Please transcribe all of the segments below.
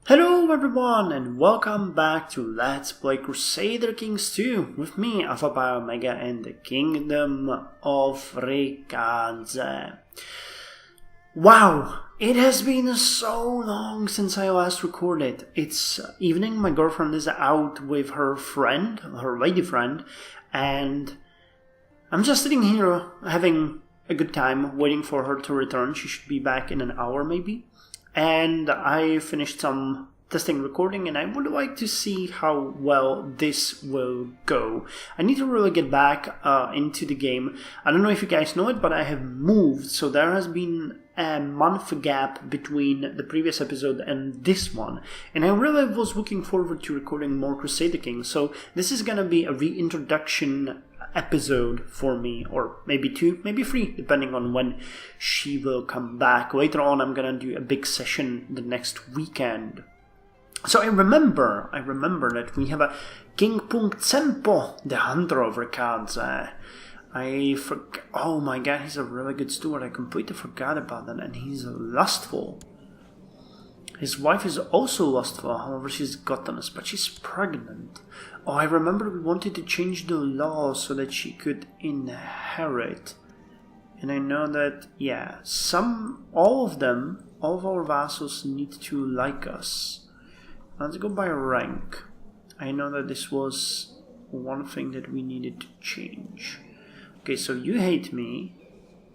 Hello everyone and welcome back to Let's Play Crusader Kings 2 with me, Alfapiomega, and the Kingdom of Latze. Wow, it has been so long since I last recorded. It's evening, my girlfriend is out with her friend, her lady friend, and I'm just sitting here having a good time waiting for her to return. She should be back in an hour maybe. And I finished some testing recording and I would like to see how well this will go. I need to really get back into the game. I don't know if you guys know it, but I have moved, so there has been a month gap between the previous episode and this one. And I really was looking forward to recording more Crusader King, so this is gonna be a reintroduction episode for me, or maybe 2, maybe 3, depending on when she will come back. Later on I'm gonna do a big session the next weekend. So I remember that we have a King Tsempo, the hunter of Latze. Oh my god, he's a really good steward. I completely forgot about that. And he's lustful. His wife is also lustful, however she's gluttonous, but she's pregnant. Oh, I remember we wanted to change the law so that she could inherit. And I know that, yeah, all of our vassals need to like us. Let's go by rank. I know that this was one thing that we needed to change. Okay, so you hate me.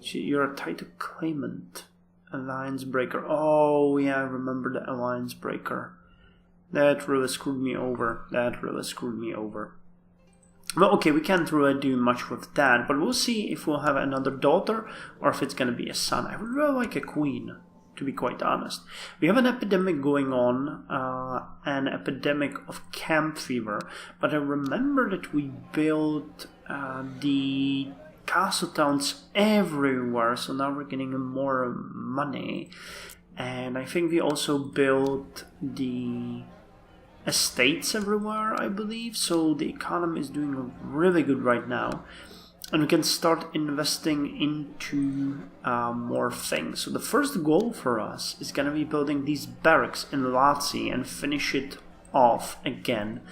You're a title claimant. Alliance breaker. Oh, yeah, I remember the alliance breaker. That really screwed me over. Well, okay, we can't really do much with that, but we'll see if we'll have another daughter or if it's gonna be a son. I would really like a queen, to be quite honest. We have an epidemic going on, an epidemic of camp fever, but I remember that we built the castle towns everywhere, so now we're getting more money. And I think we also built the estates everywhere, I believe, so the economy is doing really good right now. And we can start investing into more things. So the first goal for us is going to be building these barracks in Latze and finish it off again.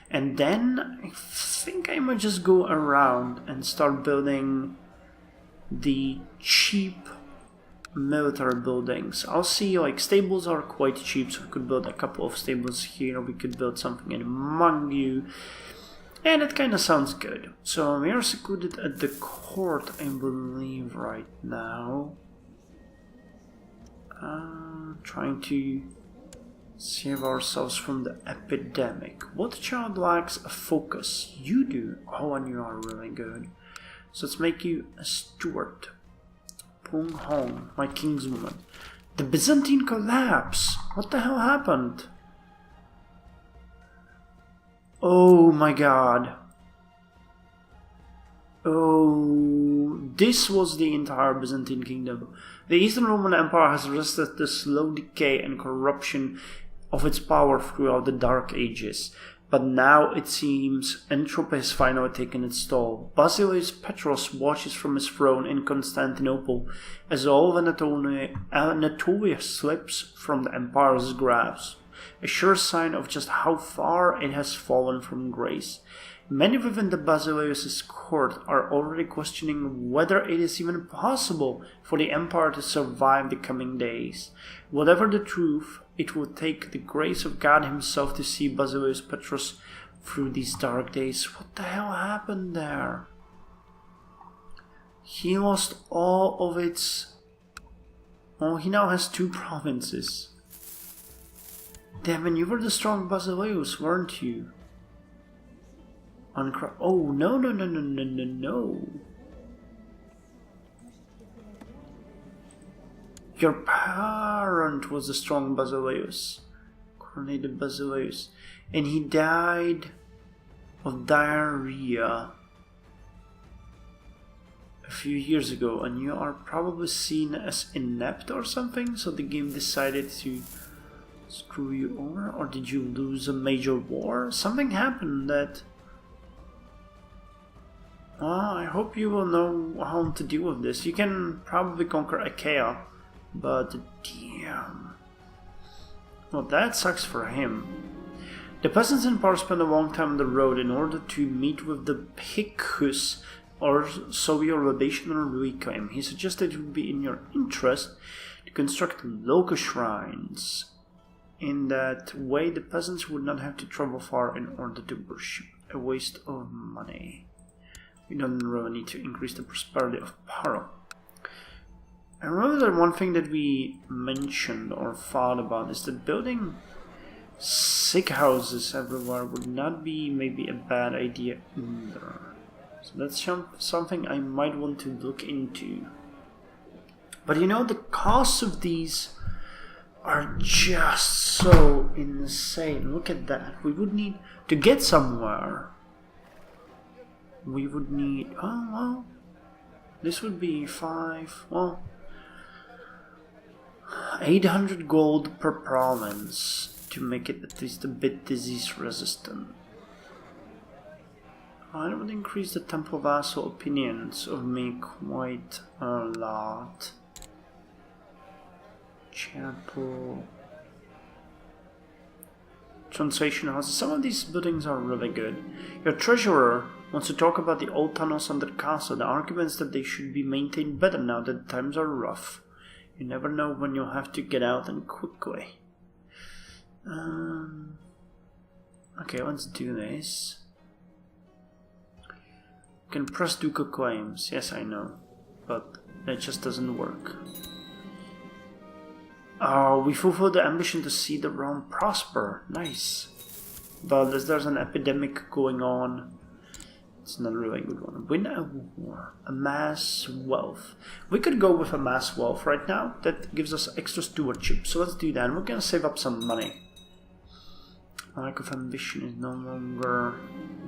And then I think I might just go around and start building the cheap military buildings. I'll see, like, stables are quite cheap, so we could build a couple of stables here. We could build something in Mangu. And it kind of sounds good. So we are secluded at the court, I believe, right now. Trying to save ourselves from the epidemic. What child lacks a focus? You do. Oh, and you are really good. So let's make you a steward. Pung Hong, my kingswoman. The Byzantine collapse. What the hell happened? Oh my god. Oh, this was the entire Byzantine kingdom. The Eastern Roman Empire has resisted the slow decay and corruption of its power throughout the Dark Ages. But now it seems entropy has finally taken its toll. Basileus Petros watches from his throne in Constantinople as all of Anatolia slips from the empire's grasp. A sure sign of just how far it has fallen from grace. Many within the Basileus' court are already questioning whether it is even possible for the empire to survive the coming days. Whatever the truth, it will take the grace of God himself to see Basileus Petros through these dark days. What the hell happened there? He lost all of its... Oh, he now has 2 provinces. Damn, and you were the strong Basileus, weren't you? Oh, no. Your parent was the strong Basileus. Coronated Basileus. And he died of diarrhea a few years ago. And you are probably seen as inept or something, so the game decided to screw you over? Or did you lose a major war? Something happened that... I hope you will know how to deal with this. You can probably conquer Achaia, but damn. Well, that sucks for him. The peasants in power spent a long time on the road in order to meet with the Picus, or so your libation or reclaim. He suggested it would be in your interest to construct local shrines. In that way, the peasants would not have to travel far in order to worship. A waste of money. We don't really need to increase the prosperity of Paro. I remember that one thing that we mentioned or thought about is that building sick houses everywhere would not be maybe a bad idea either. So that's something I might want to look into. But you know, the costs of these are just so insane. Look at that. We would need to get somewhere. We would need, oh well, this would be 800 gold per province to make it at least a bit disease resistant. I would increase the temple vassal opinions of me quite a lot. Chapel. Translation houses. Some of these buildings are really good. Your treasurer wants to talk about the old tunnels under the castle. The arguments that they should be maintained better now that times are rough. You never know when you'll have to get out and quickly. Okay, let's do this. You can press ducal claims. Yes, I know. But that just doesn't work. We fulfilled the ambition to see the realm prosper. Nice. But as there's an epidemic going on, it's not really a good one. Win a war. Amass wealth. We could go with amass wealth right now. That gives us extra stewardship. So let's do that. And we're gonna save up some money. Lack of ambition is no longer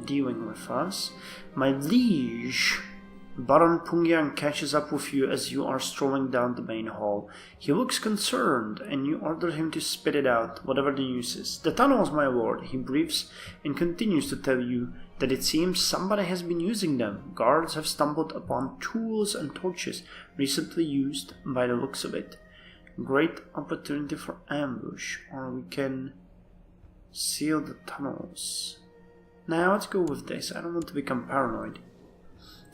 dealing with us. My liege, Baron Pungyang, catches up with you as you are strolling down the main hall. He looks concerned, and you order him to spit it out, whatever the news is. The tunnels, my lord, he breathes and continues to tell you that it seems somebody has been using them. Guards have stumbled upon tools and torches recently used by the looks of it. Great opportunity for ambush, or we can seal the tunnels. Now let's go with this. I don't want to become paranoid.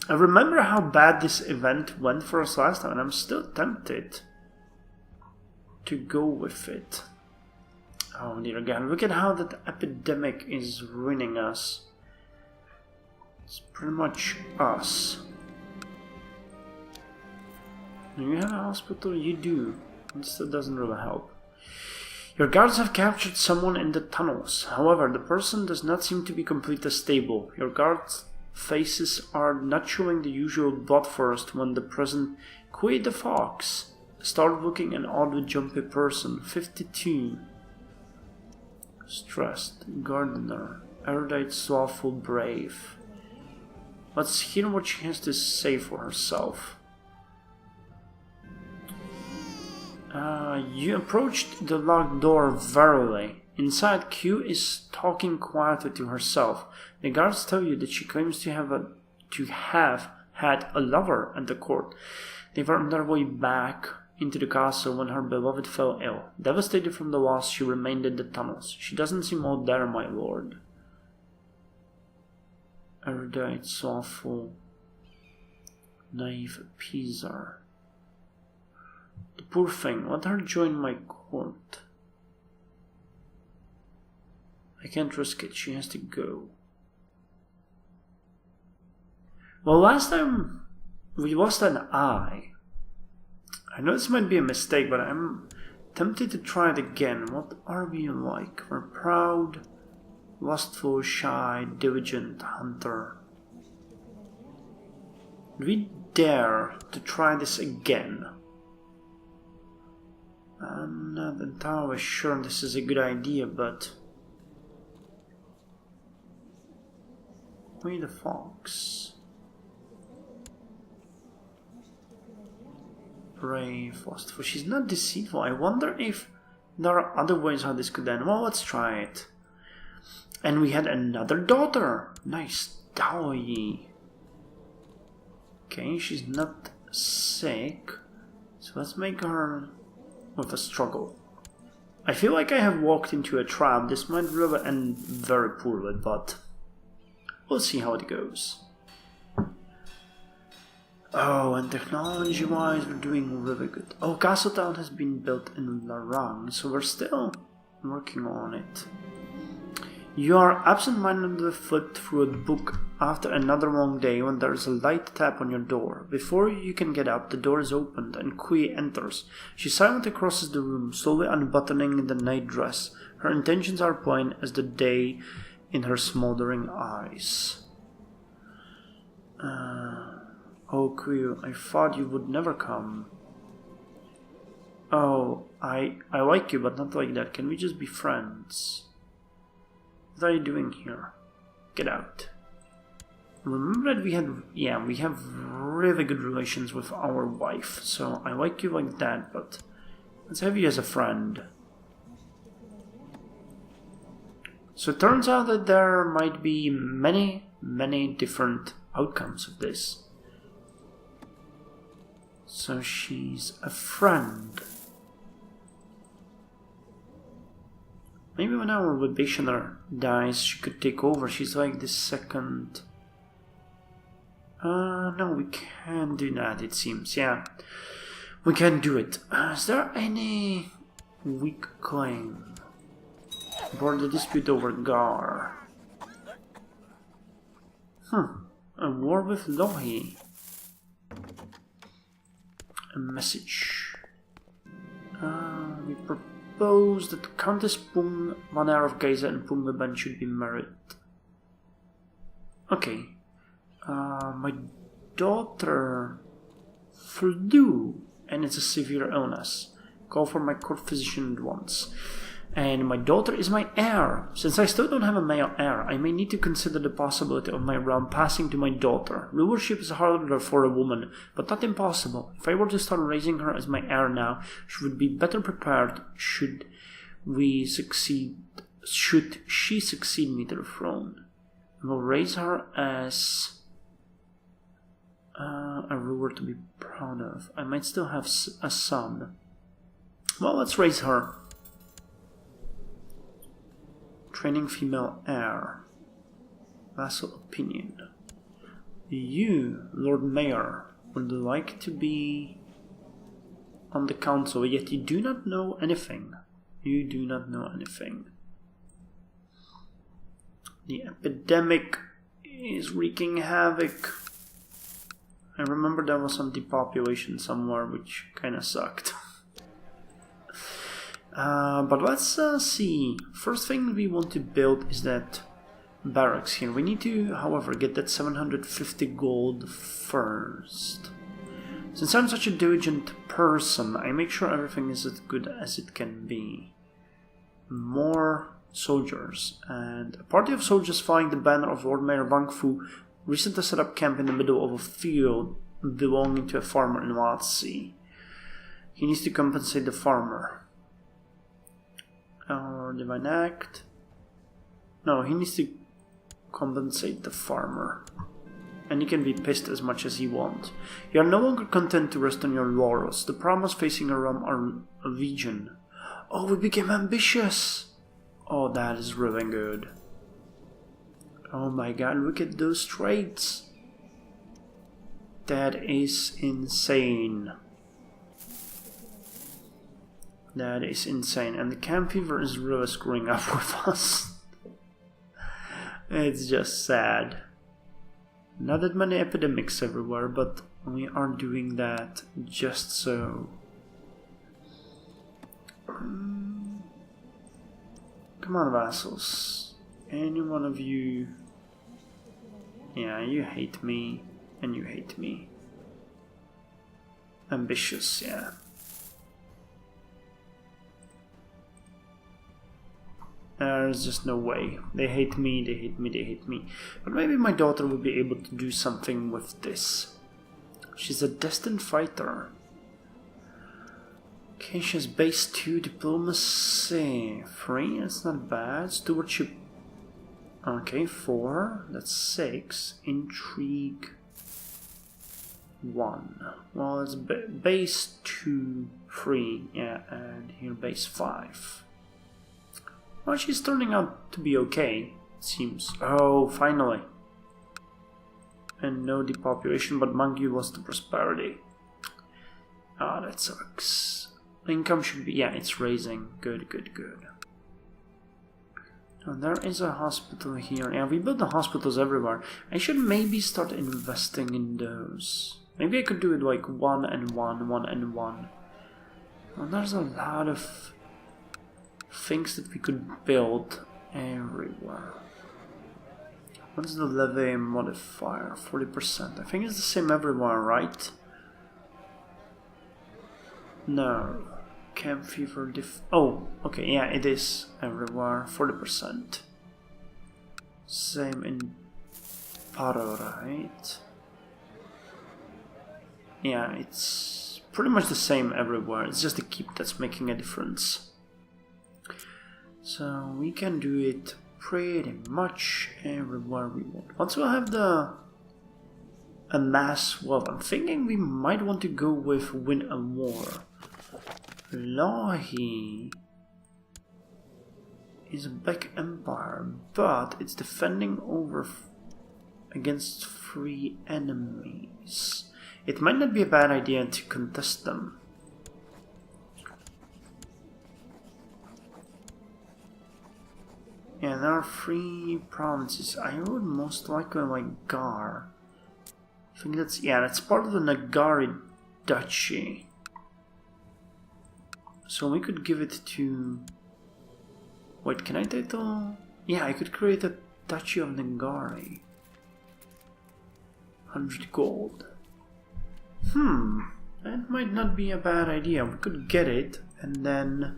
I remember how bad this event went for us last time, and I'm still tempted to go with it. Oh dear God, look at how that epidemic is ruining us. It's pretty much us. Do you have a hospital? You do. It still doesn't really help. Your guards have captured someone in the tunnels. However, the person does not seem to be completely stable. Your guards' faces are not showing the usual bloodthirst when the present Quay the Fox started looking an oddly jumpy person. 52. Stressed. Gardener. Erudite, slothful, brave. Let's hear what she has to say for herself. You approached the locked door warily. Inside, Q is talking quietly to herself. The guards tell you that she claims to have had a lover at the court. They were on their way back into the castle when her beloved fell ill. Devastated from the loss, she remained in the tunnels. She doesn't seem all there, my lord. Erudite, slothful, naive appeaser. The poor thing, let her join my court. I can't risk it, she has to go. Well, last time we lost an eye. I know this might be a mistake, but I'm tempted to try it again. What are we like? We're proud, lustful, shy, diligent, hunter. Do we dare to try this again? I'm not entirely sure this is a good idea, but... Quay the Fox. Brave, lustful. She's not deceitful. I wonder if there are other ways how this could end. Well, let's try it. And we had another daughter. Nice. Daoyi. Okay, she's not sick. So let's make her with a struggle. I feel like I have walked into a trap. This might really end very poorly, but we'll see how it goes. Oh, and technology-wise, we're doing really good. Oh, Castle Town has been built in Larang, so we're still working on it. You are absent-mindedly flipped through a book after another long day when there is a light tap on your door. Before you can get up, the door is opened and Kui enters. She silently crosses the room, slowly unbuttoning the night dress. Her intentions are plain as the day in her smoldering eyes. Oh, Kui, I thought you would never come. Oh, I like you, but not like that. Can we just be friends? What are you doing here? Get out. Remember that we have really good relations with our wife, so I like you like that, but let's have you as a friend. So it turns out that there might be many different outcomes of this. So she's a friend. Maybe when our Webbationer dies, she could take over. She's like the second... no, we can't do that, it seems. Yeah, we can't do it. Is there any weak claim? Border dispute over Gar. A war with Lohi. A message. We propose that Countess Pung, Maner of Geyser, and Punglaban should be married. Okay. My daughter flew, and it's a severe illness. Call for my court physician at once. And my daughter is my heir. Since I still don't have a male heir, I may need to consider the possibility of my realm passing to my daughter. Rulership is harder for a woman, but not impossible. If I were to start raising her as my heir now, she would be better prepared should she succeed me to the throne. I will raise her as a ruler to be proud of. I might still have a son. Well, let's raise her. Training female heir. Vassal opinion. You, Lord Mayor, would like to be on the council, yet you do not know anything. You do not know anything. The epidemic is wreaking havoc. I remember there was some depopulation somewhere, which kinda sucked. But let's see. First thing we want to build is that barracks here. We need to, however, get that 750 gold first. Since I'm such a diligent person, I make sure everything is as good as it can be. More soldiers. And a party of soldiers flying the banner of Lord Mayor Wang Fu recently set up camp in the middle of a field belonging to a farmer in Latze. He needs to compensate the farmer. Or Divine Act. No, he needs to compensate the farmer. And he can be pissed as much as he wants. You are no longer content to rest on your laurels. The problems facing a realm are a region. Oh, we became ambitious! Oh, that is really good. Oh my god, look at those traits. That is insane. That is insane. And the camp fever is really screwing up with us. It's just sad. Not that many epidemics everywhere, but we are doing that just so. Come on, vassals. Any one of you. Yeah, you hate me, and you hate me. Ambitious, yeah. There's just no way. They hate me, they hate me, they hate me. But maybe my daughter will be able to do something with this. She's a destined fighter. Okay, she has base 2 diplomacy. 3, that's not bad. Stewardship. Okay, 4. That's 6. Intrigue. 1. Well, it's base 2, 3. Yeah, and here base 5. Well, she's turning out to be okay, it seems. Oh, finally. And no depopulation, but monkey was the prosperity. Ah, that sucks. Income should be... yeah, it's raising. Good. Now, there is a hospital here. Yeah, we built the hospitals everywhere. I should maybe start investing in those. Maybe I could do it like 1 and 1, 1 and 1. Well, there's a lot of things that we could build everywhere. What's the levy modifier? 40%. I think it's the same everywhere, right? No. Camp fever oh, okay, yeah, it is everywhere. 40%. Same in Paro, right? Yeah, it's pretty much the same everywhere. It's just the keep that's making a difference. So we can do it pretty much everywhere we want. Once we have the amass wealth, I'm thinking we might want to go with win a war. Lhaze is a big empire, but it's defending over against 3 enemies. It might not be a bad idea to contest them. Yeah, there are 3 provinces. I would most likely like Gar. I think that's... yeah, that's part of the Nagari Duchy. So we could give it to... wait, can I title? Yeah, I could create a Duchy of Nagari. 100 gold. That might not be a bad idea. We could get it and then...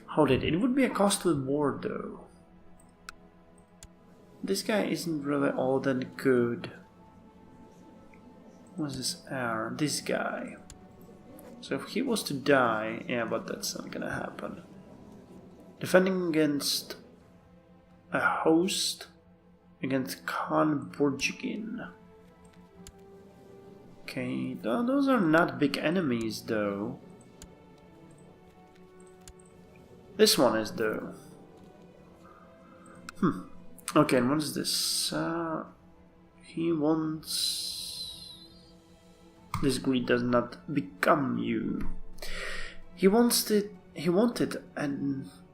hold it. It would be a costly war though. This guy isn't really all that good. What's this heir? This guy. So if he was to die, yeah, but that's not gonna happen. Defending against a host against Khan Borjigin. Okay, those are not big enemies though. This one is though. Okay, and what is this? He wants... this greed does not become you. He wanted a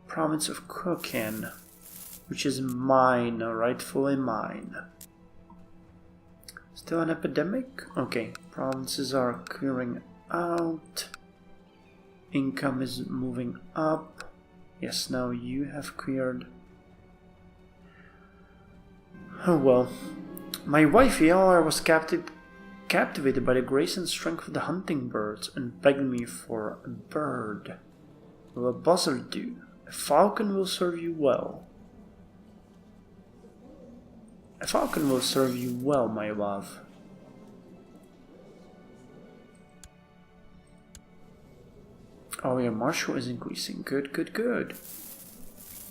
province of Koken, which is mine, rightfully mine. Still an epidemic? Okay, provinces are clearing out. Income is moving up. Yes, now you have cleared. Oh well. My wife Yara was captivated by the grace and strength of the hunting birds and begged me for a bird. What will a buzzard do? A falcon will serve you well. A falcon will serve you well, my love. Oh yeah, martial is increasing. Good.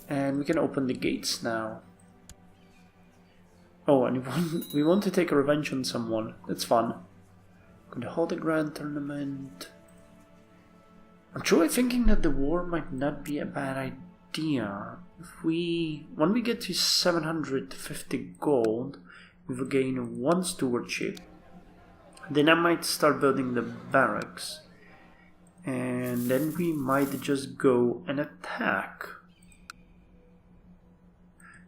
And we can open the gates now. Oh, and we want to take a revenge on someone. That's fun. Could hold a grand tournament. I'm truly thinking that the war might not be a bad idea. When we get to 750 gold, we will gain 1 stewardship. Then I might start building the barracks. And then we might just go and attack.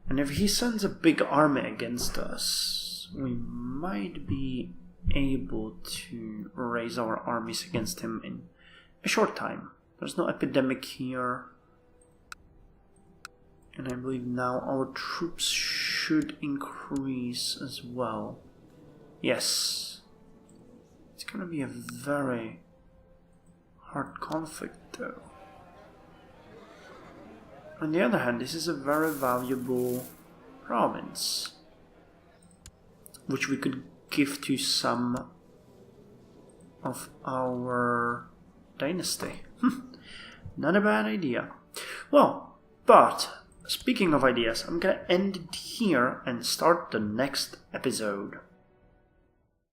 And if he sends a big army against us, we might be able to raise our armies against him in a short time. There's no epidemic here. And I believe now our troops should increase as well. Yes. It's gonna be a very hard conflict though. On the other hand, this is a very valuable province, which we could give to some of our dynasty. Not a bad idea. Well, but speaking of ideas, I'm gonna end it here and start the next episode.